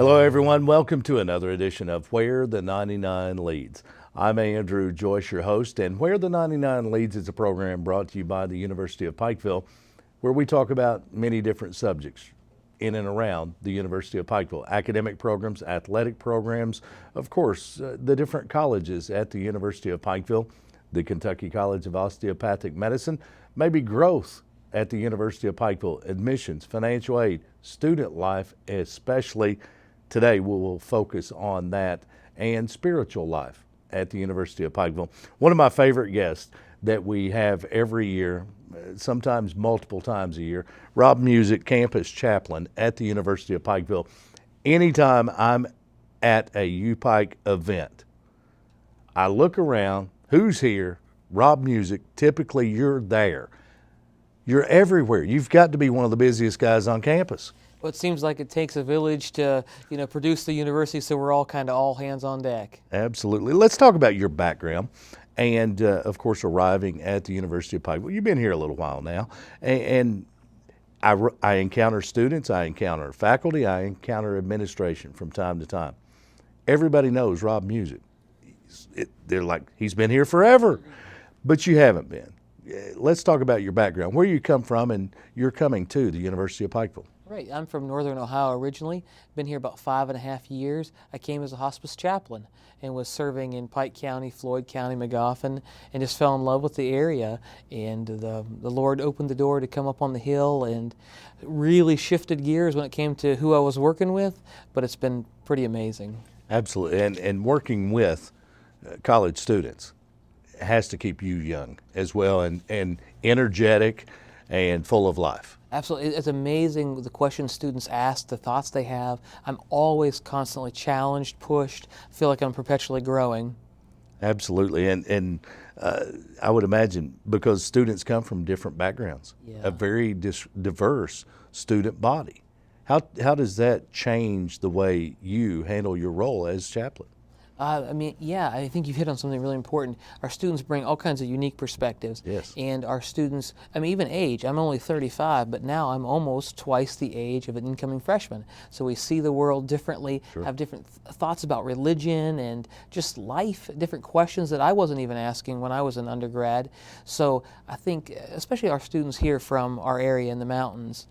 Hello, everyone. Welcome to another edition of Where the 99 Leads. I'm Andrew Joyce, your host, and Where the 99 Leads is a program brought to you by the University of Pikeville, where we talk about many different subjects in and around the University of Pikeville. Academic programs, athletic programs, of course, the different colleges at the University of Pikeville, the Kentucky College of Osteopathic Medicine, maybe growth at the University of Pikeville, admissions, financial aid, student life, especially. Today we will focus on that and spiritual life at the University of Pikeville. One of my favorite guests that we have every year, sometimes multiple times a year, Rob Music, campus chaplain at the University of Pikeville. Anytime I'm at a UPike event, I look around, who's here? Rob Music, typically you're there. You're everywhere. You've got to be one of the busiest guys on campus. Well, it seems like it takes a village to, produce the university, so we're all kind of all hands on deck. Absolutely. Let's talk about your background and, of course, arriving at the University of Pikeville. You've been here a little while now, and I encounter students, I encounter faculty, I encounter administration from time to time. Everybody knows Rob Music. They're like, he's been here forever, but you haven't been. Let's talk about your background, where you come from, and you're coming to the University of Pikeville. Right, I'm from Northern Ohio originally, been here about 5.5 years. I came as a hospice chaplain and was serving in Pike County, Floyd County, Magoffin, and just fell in love with the area. And the Lord opened the door to come up on the hill and really shifted gears when it came to who I was working with, but it's been pretty amazing. Absolutely, and working with college students has to keep you young as well, and energetic and full of life. Absolutely. It's amazing the questions students ask, the thoughts they have. I'm always constantly challenged, pushed, feel like I'm perpetually growing. Absolutely. And I would imagine because students come from different backgrounds, a very diverse student body. How does that change the way you handle your role as chaplain? I think you've hit on something really important. Our students bring all kinds of unique perspectives. Yes. And our students, even age, I'm only 35, but now I'm almost twice the age of an incoming freshman. So we see the world differently, Sure. have different thoughts about religion and just life, different questions that I wasn't even asking when I was an undergrad. So I think, especially our students here from our area in the mountains,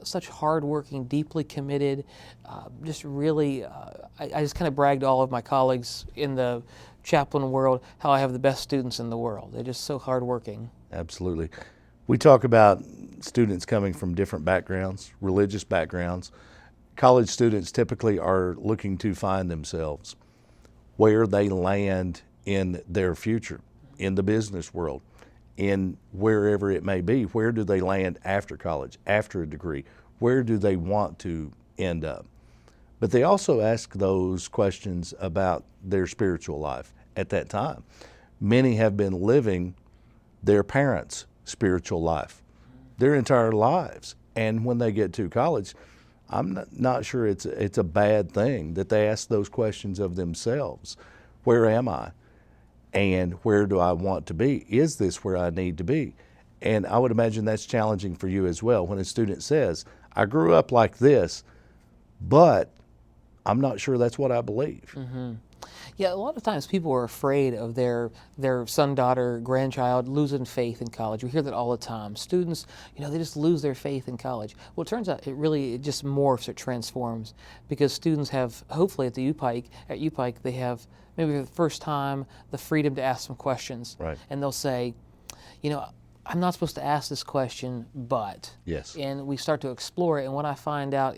such hardworking, deeply committed, just really, I just kind of bragged to all of my colleagues in the chaplain world how I have the best students in the world. They're just so hardworking. Absolutely. We talk about students coming from different backgrounds, religious backgrounds. College students typically are looking to find themselves where they land in their future, in the business world, in wherever it may be. Where do they land after college, after a degree? Where do they want to end up? But they also ask those questions about their spiritual life at that time. Many have been living their parents' spiritual life their entire lives. And when they get to college, I'm not sure it's a bad thing that they ask those questions of themselves. Where am I? And where do I want to be? Is this where I need to be? And I would imagine that's challenging for you as well when a student says, I grew up like this, but I'm not sure that's what I believe. Mm-hmm. Yeah, a lot of times people are afraid of their son, daughter, grandchild losing faith in college. We hear that all the time. Students, they just lose their faith in college. Well, it turns out it just morphs, it transforms, because students have, hopefully at UPike, they have maybe for the first time the freedom to ask some questions. Right. And they'll say, I'm not supposed to ask this question, but. Yes. And we start to explore it. And what I find out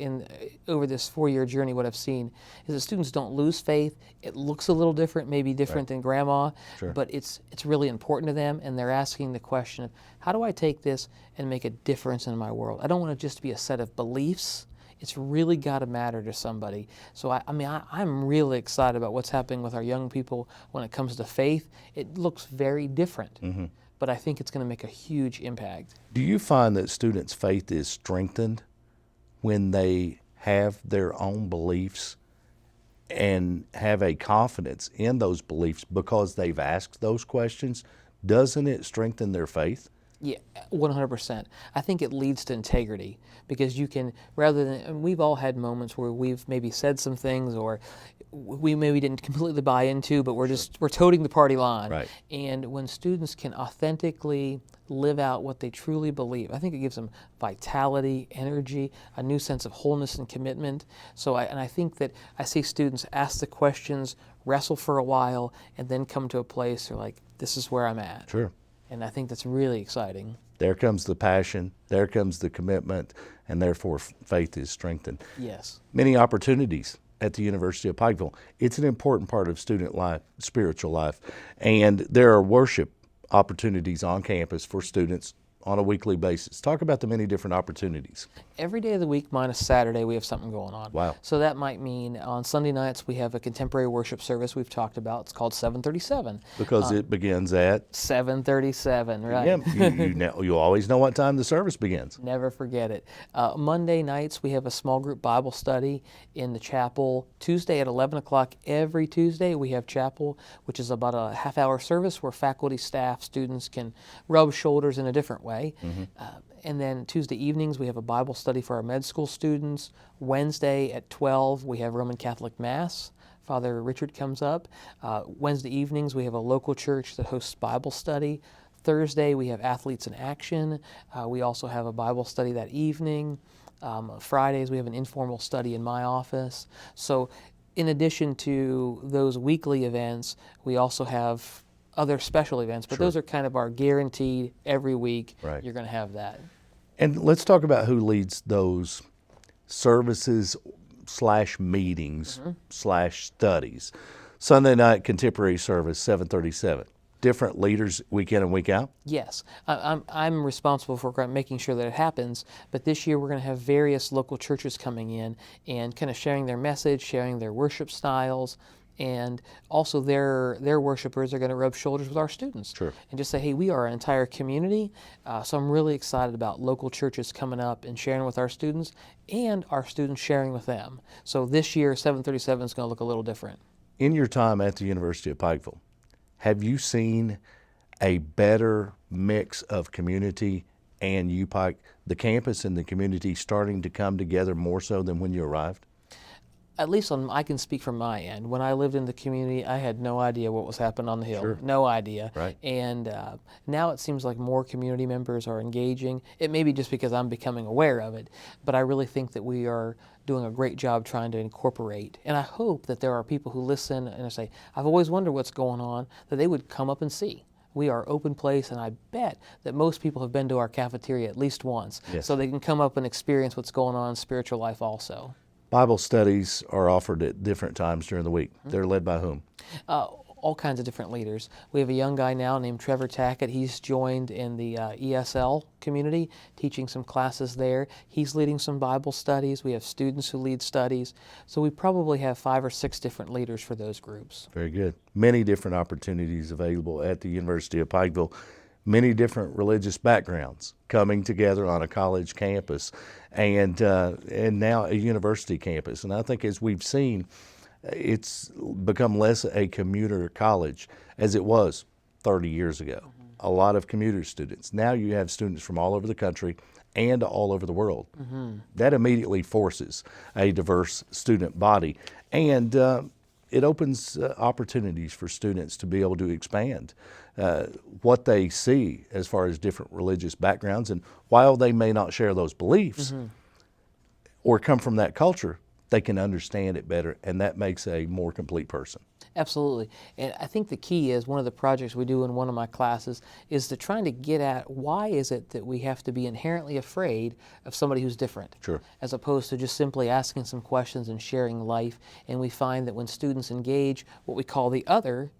over this 4-year journey, what I've seen is that students don't lose faith. It looks a little different, maybe different than grandma, Sure. but it's really important to them. And they're asking the question of, how do I take this and make a difference in my world? I don't want it just to be a set of beliefs. It's really got to matter to somebody. So I'm really excited about what's happening with our young people when it comes to faith. It looks very different. Mm-hmm. But I think it's going to make a huge impact. Do you find that students' faith is strengthened when they have their own beliefs and have a confidence in those beliefs because they've asked those questions? Doesn't it strengthen their faith? Yeah, 100%. I think it leads to integrity because you can, rather than, and we've all had moments where we've maybe said some things or we maybe didn't completely buy into, but we're toting the party line. Right. And when students can authentically live out what they truly believe, I think it gives them vitality, energy, a new sense of wholeness and commitment. So I think that I see students ask the questions, wrestle for a while, and then come to a place where like, this is where I'm at. Sure. And I think that's really exciting. There comes the passion, there comes the commitment, and therefore faith is strengthened. Yes. Many opportunities at the University of Pikeville. It's an important part of student life, spiritual life, and there are worship opportunities on campus for students on a weekly basis. Talk about the many different opportunities. Every day of the week minus Saturday, we have something going on. Wow. So that might mean on Sunday nights we have a contemporary worship service we've talked about. It's called 737. Because it begins at 737, right? Yeah, you always know what time the service begins. Never forget it. Monday nights we have a small group Bible study in the chapel. Tuesday at 11 o'clock every Tuesday we have chapel, which is about a half-hour service where faculty, staff, students can rub shoulders in a different way. And then Tuesday evenings we have a Bible study for our med school students. Wednesday at 12 we have Roman Catholic Mass. Father Richard comes up. Wednesday evenings we have a local church that hosts Bible study. Thursday we have Athletes in Action. We also have a Bible study that evening. Fridays we have an informal study in my office. So in addition to those weekly events, we also have other special events, but those are kind of our guaranteed every week. Right. You're going to have that. And let's talk about who leads those services / meetings / studies. Sunday night contemporary service, 737. Different leaders week in and week out? Yes, I'm responsible for making sure that it happens, but this year we're going to have various local churches coming in and kind of sharing their message, sharing their worship styles, and also their worshipers are going to rub shoulders with our students. Sure. And just say, hey, we are an entire community, so I'm really excited about local churches coming up and sharing with our students and our students sharing with them. So this year, 737 is going to look a little different. In your time at the University of Pikeville, have you seen a better mix of community and UPike, the campus and the community starting to come together more so than when you arrived? At least I can speak from my end. When I lived in the community, I had no idea what was happening on the hill. Sure. No idea. Right. And now it seems like more community members are engaging. It may be just because I'm becoming aware of it, but I really think that we are doing a great job trying to incorporate. And I hope that there are people who listen and say, I've always wondered what's going on, that they would come up and see. We are open place, and I bet that most people have been to our cafeteria at least once, Yes. so they can come up and experience what's going on in spiritual life also. Bible studies are offered at different times during the week. They're led by whom? All kinds of different leaders. We have a young guy now named Trevor Tackett. He's joined in the ESL community, teaching some classes there. He's leading some Bible studies. We have students who lead studies. So we probably have 5 or 6 different leaders for those groups. Very good. Many different opportunities available at the University of Pikeville. Many different religious backgrounds coming together on a college campus and now a university campus. And I think as we've seen, it's become less a commuter college as it was 30 years ago. Mm-hmm. A lot of commuter students. Now you have students from all over the country and all over the world. Mm-hmm. That immediately forces a diverse student body. And it opens opportunities for students to be able to expand what they see as far as different religious backgrounds. And while they may not share those beliefs or come from that culture, they can understand it better, and that makes a more complete person. Absolutely. And I think the key is one of the projects we do in one of my classes is to trying to get at why is it that we have to be inherently afraid of somebody who's different, Sure. as opposed to just simply asking some questions and sharing life. And we find that when students engage what we call the other,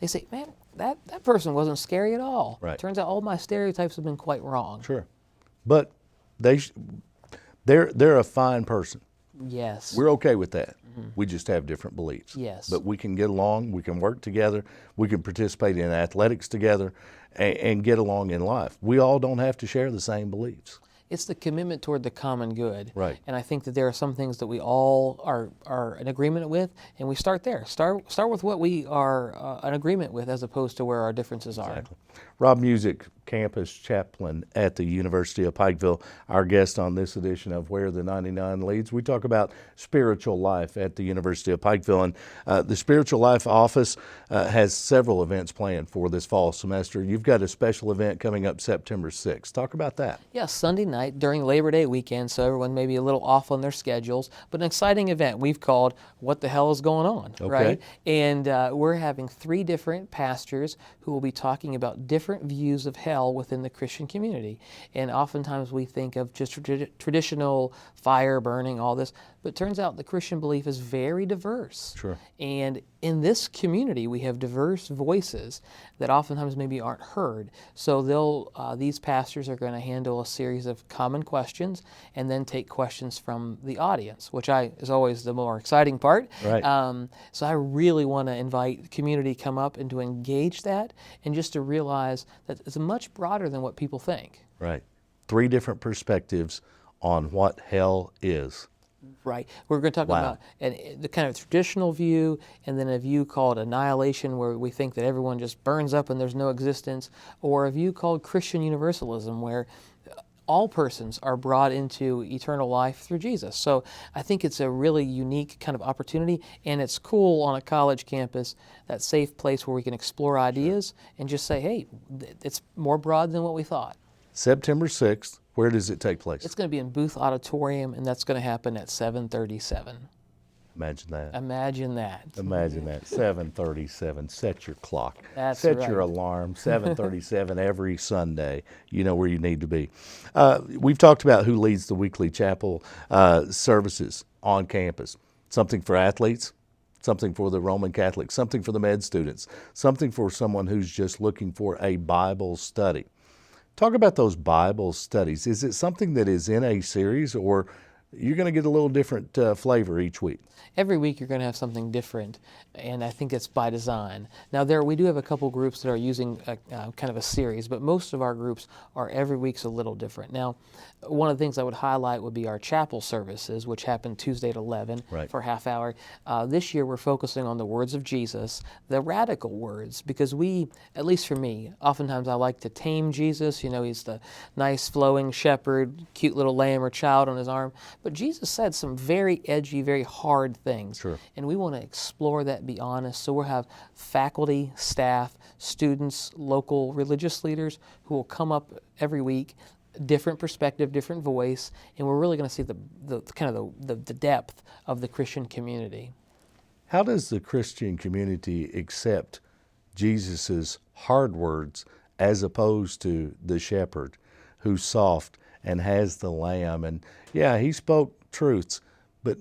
they say, man, that person wasn't scary at all. Right. Turns out all my stereotypes have been quite wrong. Sure. But they're a fine person. Yes. We're okay with that. We just have different beliefs. Yes. But we can get along, we can work together, we can participate in athletics together, and get along in life. We all don't have to share the same beliefs. It's the commitment toward the common good. Right. And I think that there are some things that we all are in agreement with, and we start there. Start with what we are in agreement with as opposed to where our differences are. Exactly. Rob Music, campus chaplain at the University of Pikeville. Our guest on this edition of Where the 99 Leads, we talk about spiritual life at the University of Pikeville. And the Spiritual Life Office has several events planned for this fall semester. You've got a special event coming up September 6th. Talk about that. Yeah, Sunday night during Labor Day weekend, so everyone may be a little off on their schedules, but an exciting event we've called What the Hell is Going On, right? And we're having 3 different pastors who will be talking about different views of hell within the Christian community. And oftentimes we think of just traditional fire burning, all this, but it turns out the Christian belief is very diverse. Sure. And in this community, we have diverse voices that oftentimes maybe aren't heard. So these pastors are going to handle a series of common questions and then take questions from the audience, which is always the more exciting part. Right. So I really want to invite the community to come up and to engage that and just to realize that it's much broader than what people think. Right. 3 different perspectives on what hell is. Right. We're going to talk about the kind of traditional view and then a view called annihilation, where we think that everyone just burns up and there's no existence, or a view called Christian universalism, where all persons are brought into eternal life through Jesus. So I think it's a really unique kind of opportunity, and it's cool on a college campus, that safe place where we can explore ideas and just say, hey, it's more broad than what we thought. September 6th, where does it take place? It's going to be in Booth Auditorium, and that's going to happen at 7:37. Imagine that. Imagine that. Imagine that. 7:37. Set your clock. That's Set right. your alarm. 7:37 every Sunday. You know where you need to be. We've talked about who leads the weekly chapel services on campus. Something for athletes, something for the Roman Catholics, something for the med students, something for someone who's just looking for a Bible study. Talk about those Bible studies. Is it something that is in a series, or you're going to get a little different flavor each week? Every week you're going to have something different, and I think it's by design. Now we do have a couple groups that are using kind of a series, but most of our groups are every week's a little different. Now, one of the things I would highlight would be our chapel services, which happen Tuesday at 11 for a half hour. This year we're focusing on the words of Jesus, the radical words, because at least for me, oftentimes I like to tame Jesus. You know, he's the nice flowing shepherd, cute little lamb or child on his arm. But Jesus said some very edgy, very hard things. Sure. And we want to explore that, be honest. So we'll have faculty, staff, students, local religious leaders who will come up every week, different perspective, different voice, and we're really going to see the depth of the Christian community. How does the Christian community accept Jesus's hard words as opposed to the shepherd who's soft and has the lamb? And yeah, he spoke truths, but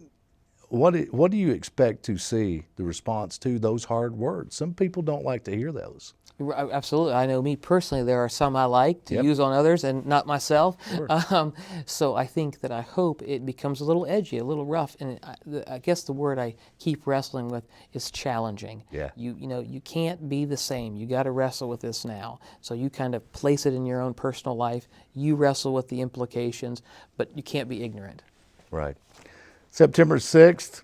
what do you expect to see the response to those hard words? Some people don't like to hear those. Absolutely. I know me personally, there are some I like to use on others and not myself. Sure. So I think that I hope it becomes a little edgy, a little rough. And I guess the word I keep wrestling with is challenging. Yeah. You can't be the same. You got to wrestle with this now. So you kind of place it in your own personal life. You wrestle with the implications, but you can't be ignorant. Right. September 6th,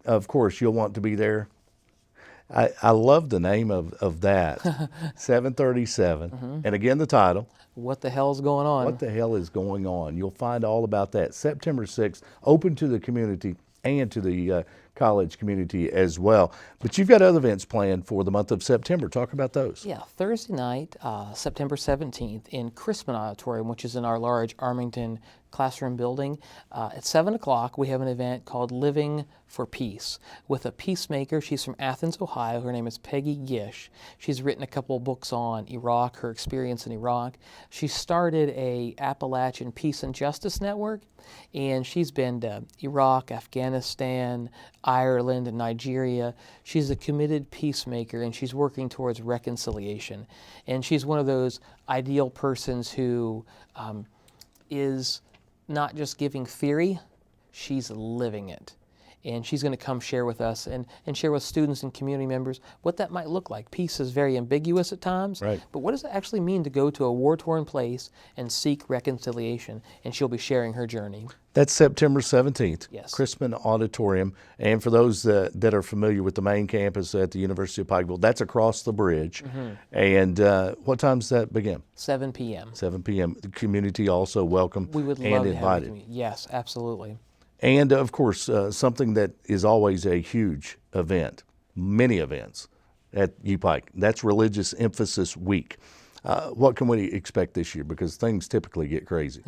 of course, you'll want to be there. I love the name of that, 7:37. And again, the title. What the hell's going on? What the hell is going on? You'll find all about that. September 6th, open to the community and to the college community as well. But you've got other events planned for the month of September. Talk about those. Yeah, Thursday night, September 17th, in Crispin Auditorium, which is in our large Armington classroom building. At 7 o'clock, we have an event called Living for Peace with a peacemaker. She's from Athens, Ohio. Her name is Peggy Gish. She's written a couple of books on Iraq, her experience in Iraq. She started a Appalachian Peace and Justice Network, and she's been to Iraq, Afghanistan, Ireland, and Nigeria. She's a committed peacemaker, and she's working towards reconciliation. And she's one of those ideal persons who is not just giving theory, she's living it. and she's going to come share with us and share with students and community members what that might look like. Peace is very ambiguous at times, Right. but what does it actually mean to go to a war-torn place and seek reconciliation? And she'll be sharing her journey. That's September 17th, Yes. Chrisman Auditorium. And for those that are familiar with the main campus at the University of Pikeville, that's across the bridge. And what time does that begin? 7 p.m. 7 p.m. The community also welcome We would and love to have invited. you. Yes, absolutely. And of course, something that is always a huge event, many events at UPike. That's Religious Emphasis Week. What can we expect this year? Because things typically get crazy.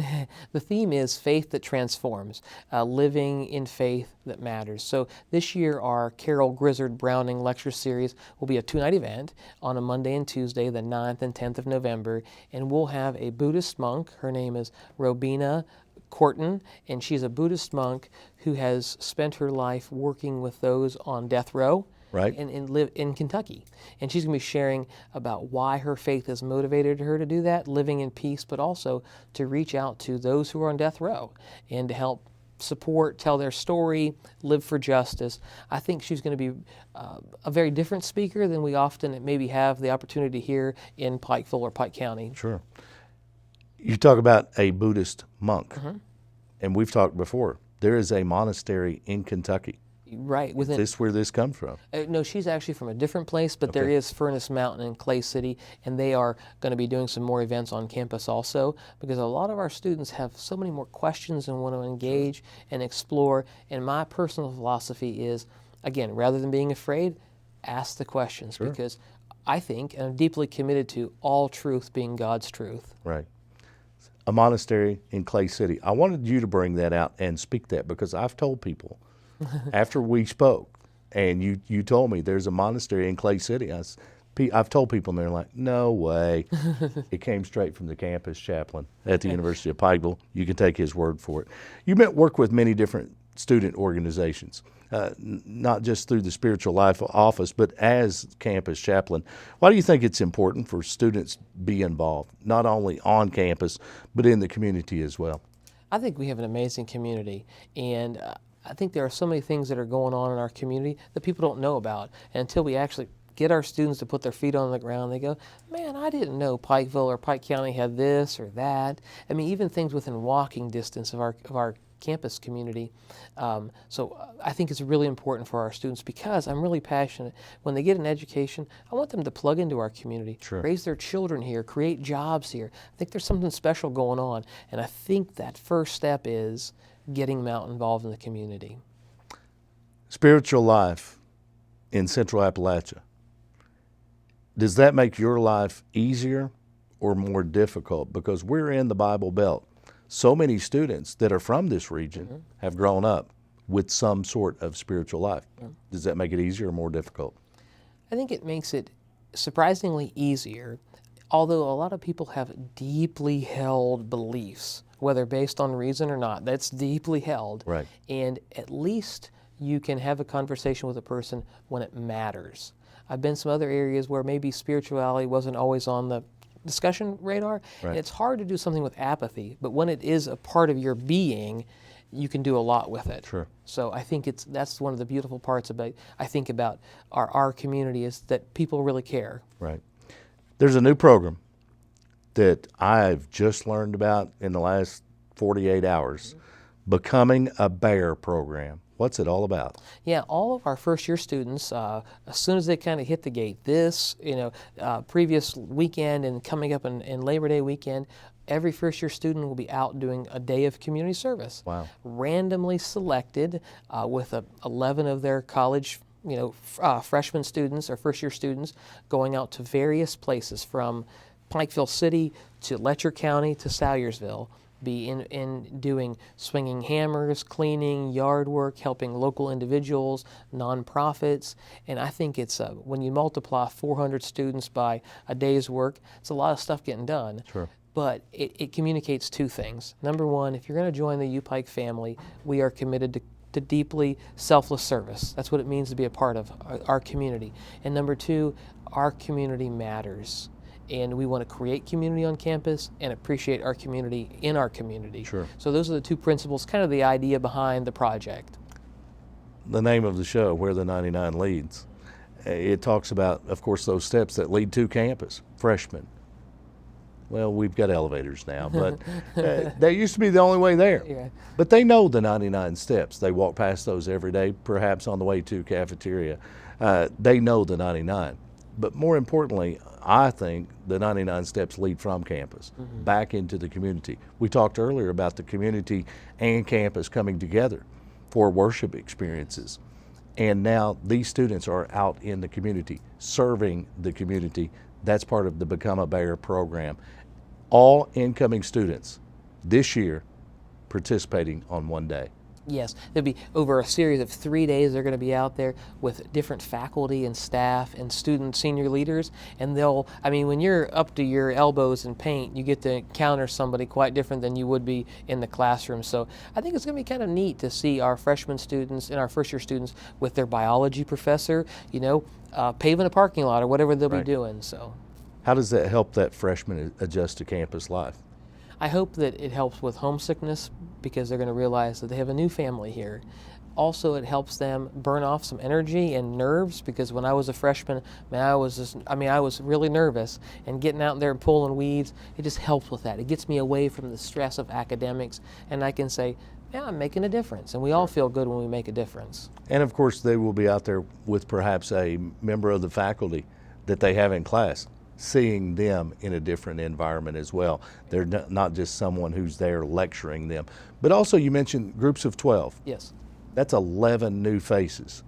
The theme is faith that transforms, living in faith that matters. So this year, our Carol Grizzard Browning lecture series will be a 2-night event on a Monday and Tuesday, the 9th and 10th of November. And we'll have a Buddhist monk. Her name is Robina Corton, and she's a Buddhist monk who has spent her life working with those on death row. Right. And live in Kentucky. And she's going to be sharing about why her faith has motivated her to do that, living in peace, but also to reach out to those who are on death row and to help support, tell their story, live for justice. I think she's going to be a very different speaker than we often maybe have the opportunity to hear in Pikeville or Pike County. Sure. You talk about a Buddhist monk, and we've talked before. There is a monastery in Kentucky. Right. Is this where this comes from? No, she's actually from a different place, but there is Furnace Mountain in Clay City, and they are going to be doing some more events on campus also, because a lot of our students have so many more questions and want to engage and explore. And my personal philosophy is, again, rather than being afraid, ask the questions, because I think, and I'm deeply committed to all truth being God's truth. Right. A monastery in Clay City. I wanted you to bring that out and speak that, because I've told people after we spoke and you told me there's a monastery in Clay City, I've told people, and they're like, no way. It came straight from the campus chaplain at the University of Pikeville. You can take his word for it. You work with many different student organizations, not just through the Spiritual Life Office, but as campus chaplain. Why do you think it's important for students to be involved, not only on campus, but in the community as well? I think we have an amazing community, and I think there are so many things that are going on in our community that people don't know about. And until we actually get our students to put their feet on the ground, they go, man, I didn't know Pikeville or Pike County had this or that. I mean, even things within walking distance of our campus community. So I think it's really important for our students, because I'm really passionate. When they get an education, I want them to plug into our community, raise their children here, create jobs here. I think there's something special going on, and I think that first step is getting them out involved in the community. Spiritual Life in Central Appalachia. Does that make your life easier or more difficult? Because we're in the Bible Belt. So many students that are from this region have grown up with some sort of spiritual life. Does that make it easier or more difficult? I think it makes it surprisingly easier, although a lot of people have deeply held beliefs, whether based on reason or not. That's deeply held. Right. And at least you can have a conversation with a person when it matters. I've been some other areas where maybe spirituality wasn't always on the discussion radar. Right. And it's hard to do something with apathy, but when it is a part of your being, you can do a lot with it. Sure. So I think that's one of the beautiful parts about our community, is that people really care. Right. There's a new program that I've just learned about in the last 48 hours, Becoming a Bear program. What's it all about? Yeah, all of our first-year students, as soon as they kind of hit the gate, previous weekend and coming up in Labor Day weekend, every first-year student will be out doing a day of community service. Wow. Randomly selected with 11 of their college freshman students or first-year students going out to various places from Pikeville City to Letcher County to Salyersville, be in doing swinging hammers, cleaning, yard work, helping local individuals, nonprofits. And I think it's when you multiply 400 students by a day's work, it's a lot of stuff getting done. Sure. But it communicates two things. Number one, if you're going to join the UPike family, we are committed to deeply selfless service. That's what it means to be a part of our community. And number two, our community matters. And we want to create community on campus and appreciate our community in our community. Sure. So those are the two principles, kind of the idea behind the project. the name of the show, Where the 99 Leads, it talks about, of course, those steps that lead to campus. Freshmen. Well, we've got elevators now, but that used to be the only way there. Yeah. But they know the 99 steps. They walk past those every day, perhaps on the way to cafeteria. They know the 99. But more importantly, I think the 99 steps lead from campus back into the community. We talked earlier about the community and campus coming together for worship experiences. And now these students are out in the community, serving the community. That's part of the Become a Bear program. All incoming students this year participating on one day. Yes, there'll be over a series of 3 days. They're going to be out there with different faculty and staff and student senior leaders, and when you're up to your elbows in paint, you get to encounter somebody quite different than you would be in the classroom. So I think it's going to be kind of neat to see our freshman students and our first year students with their biology professor, paving a parking lot or whatever they'll be doing. So, how does that help that freshman adjust to campus life? I hope that it helps with homesickness because they're going to realize that they have a new family here. Also, it helps them burn off some energy and nerves because when I was a freshman, I was really nervous, and getting out there and pulling weeds, it just helps with that. It gets me away from the stress of academics, and I can say, yeah, I'm making a difference, and we all feel good when we make a difference. And of course, they will be out there with perhaps a member of the faculty that they have in class, seeing them in a different environment as well. They're not just someone who's there lecturing them. But also you mentioned groups of 12. Yes. That's 11 new faces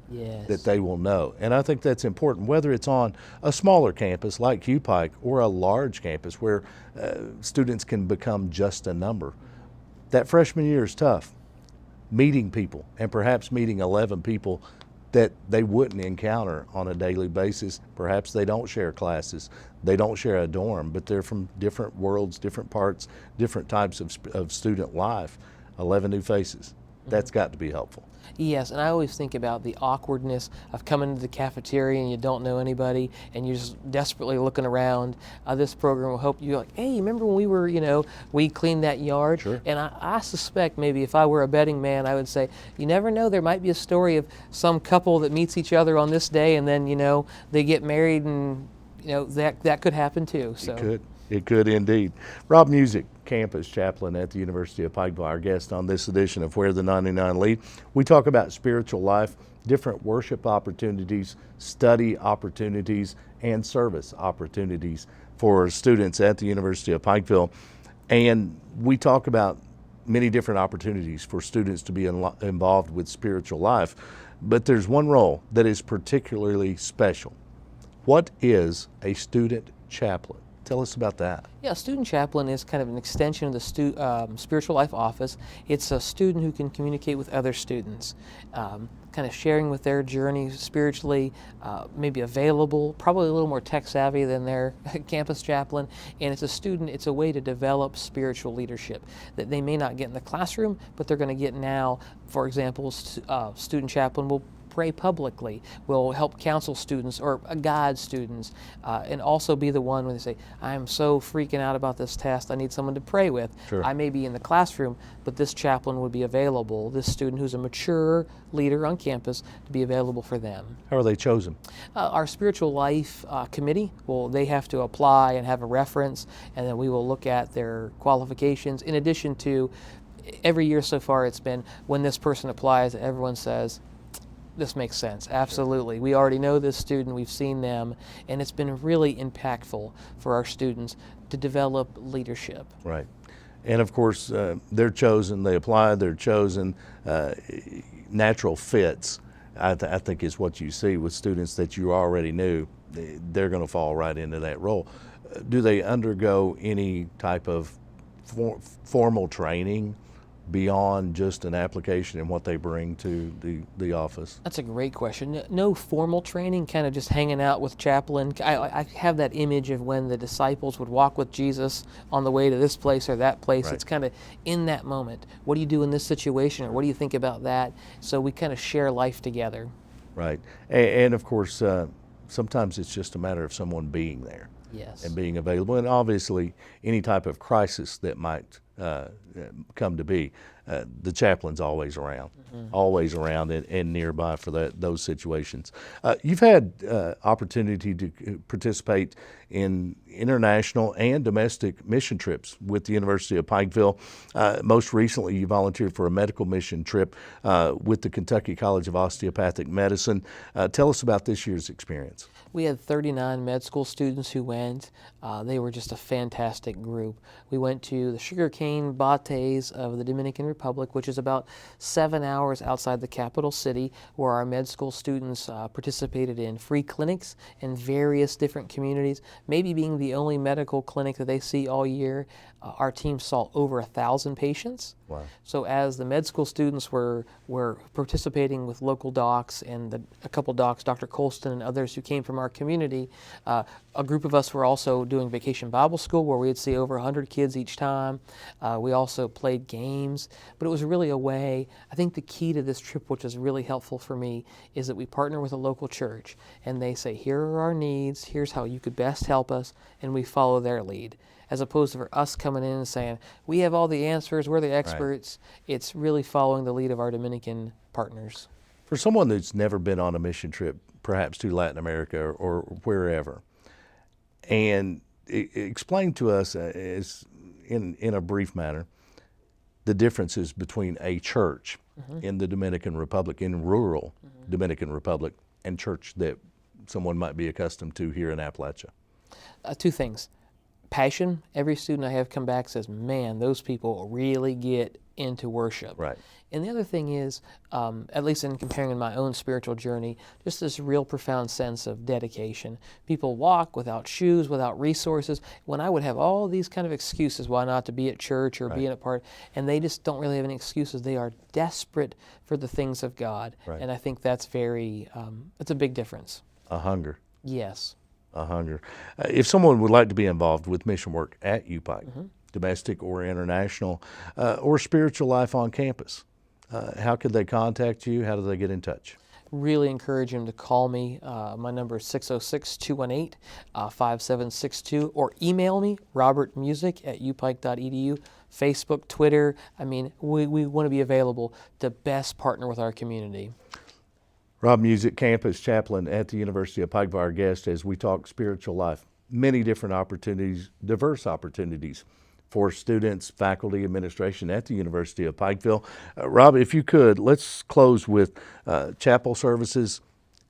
that they will know. And I think that's important, whether it's on a smaller campus like Hugh Pike or a large campus where students can become just a number. That freshman year is tough. Meeting people, and perhaps meeting 11 people that they wouldn't encounter on a daily basis. Perhaps they don't share classes, they don't share a dorm, but they're from different worlds, different parts, different types of student life. 11 new faces. That's got to be helpful. Yes, and I always think about the awkwardness of coming to the cafeteria and you don't know anybody and you're just desperately looking around. This program will help you, like, hey, remember when we cleaned that yard? Sure. And I suspect maybe if I were a betting man, I would say, you never know, there might be a story of some couple that meets each other on this day and then, they get married, and, that could happen too. So. It could indeed. Rob Music, campus chaplain at the University of Pikeville, our guest on this edition of Where the 99 Lead. We talk about spiritual life, different worship opportunities, study opportunities, and service opportunities for students at the University of Pikeville. And we talk about many different opportunities for students to be involved with spiritual life. But there's one role that is particularly special. What is a student chaplain? Tell us about that. Yeah, a student chaplain is kind of an extension of the spiritual life office. It's a student who can communicate with other students, kind of sharing with their journey spiritually, maybe available, probably a little more tech savvy than their campus chaplain. And it's a way to develop spiritual leadership that they may not get in the classroom, but they're going to get now. For example, student chaplain will pray publicly, will help counsel students or guide students, and also be the one when they say, I'm so freaking out about this test, I need someone to pray with. Sure. I may be in the classroom, but this chaplain would be available, this student who's a mature leader on campus, to be available for them. How are they chosen? Our spiritual life committee, they have to apply and have a reference, and then we will look at their qualifications. In addition to, every year so far it's been, when this person applies, everyone says, this makes sense. Absolutely. We already know this student, we've seen them, and it's been really impactful for our students to develop leadership. Right. And of course, they're chosen, they apply, they're chosen. Natural fits, I think, is what you see with students that you already knew. They're going to fall right into that role. Do they undergo any type of formal training beyond just an application and what they bring to the office? That's a great question. No formal training, kind of just hanging out with chaplain. I have that image of when the disciples would walk with Jesus on the way to this place or that place. Right. It's kind of in that moment. What do you do in this situation, or what do you think about that? So we kind of share life together. Right. And of course, sometimes it's just a matter of someone being there. Yes. And being available. And obviously, any type of crisis that might come to be, the chaplain's always around, and nearby for those situations. You've had opportunity to participate in international and domestic mission trips with the University of Pikeville. Most recently, you volunteered for a medical mission trip with the Kentucky College of Osteopathic Medicine. Tell us about this year's experience. We had 39 med school students who went. They were just a fantastic group. We went to the sugarcane bates of the Dominican Republic, which is about 7 hours outside the capital city, where our med school students participated in free clinics in various different communities. Maybe being the only medical clinic that they see all year, our team saw over 1,000 patients. Wow. So as the med school students were participating with local docs and a couple docs, Dr. Colston and others who came from our community, a group of us were also doing Vacation Bible School where we'd see over 100 kids each time. We also played games, but it was really a way. I think the key to this trip, which is really helpful for me, is that we partner with a local church and they say, here are our needs, here's how you could best help us, and we follow their lead. As opposed to for us coming in and saying, we have all the answers, we're the experts. Right. It's really following the lead of our Dominican partners. For someone that's never been on a mission trip, perhaps to Latin America or wherever, and explain to us in a brief manner the differences between a church in the Dominican Republic, in rural Dominican Republic, and church that someone might be accustomed to here in Appalachia. Two things. Passion. Every student I have come back says, man, those people really get into worship. Right. And the other thing is, at least in comparing my own spiritual journey, just this real profound sense of dedication. People walk without shoes, without resources. When I would have all these kind of excuses why not to be at church or be in a part, and they just don't really have any excuses. They are desperate for the things of God. Right. And I think that's it's a big difference. A hunger. Yes. A hunger. If someone would like to be involved with mission work at UPike, domestic or international, or spiritual life on campus, how could they contact you? How do they get in touch? Really encourage them to call me. My number is 606-218-5762, or email me, robertmusic@upike.edu, Facebook, Twitter. I mean, we want to be available to best partner with our community. Rob Music, campus chaplain at the University of Pikeville, our guest as we talk spiritual life. Many different opportunities, diverse opportunities for students, faculty, administration at the University of Pikeville. Rob, if you could, let's close with chapel services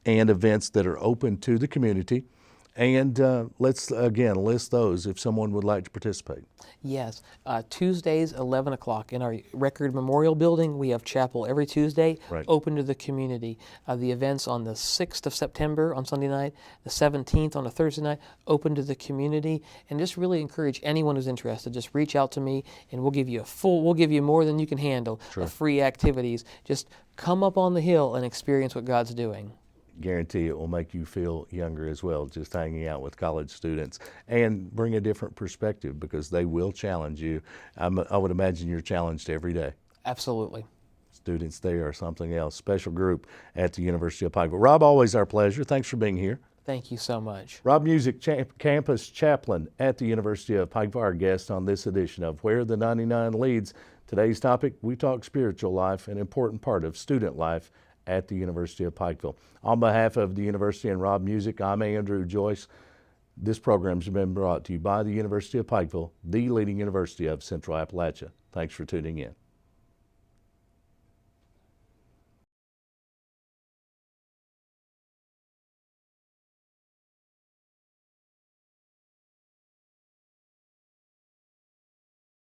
and events that are open to the community. And let's, again, list those if someone would like to participate. Yes. Tuesdays, 11 o'clock. In our Record Memorial Building, we have chapel every Tuesday, open to the community. The events on the 6th of September on Sunday night, the 17th on a Thursday night, open to the community. And just really encourage anyone who's interested, just reach out to me and we'll give you more than you can handle of free activities. Just come up on the hill and experience what God's doing. Guarantee it will make you feel younger as well, just hanging out with college students, and bring a different perspective because they will challenge you. I would imagine you're challenged every day. Absolutely. Students there are something else. Special group at the University of Pikeville. Rob, always our pleasure. Thanks for being here. Thank you so much. Rob Music, campus chaplain at the University of Pikeville, our guest on this edition of Where the 99 Leads. Today's topic, we talk spiritual life, an important part of student life at the University of Pikeville. On behalf of the University and Rob Music, I'm Andrew Joyce. This program has been brought to you by the University of Pikeville, the leading university of Central Appalachia. Thanks for tuning in.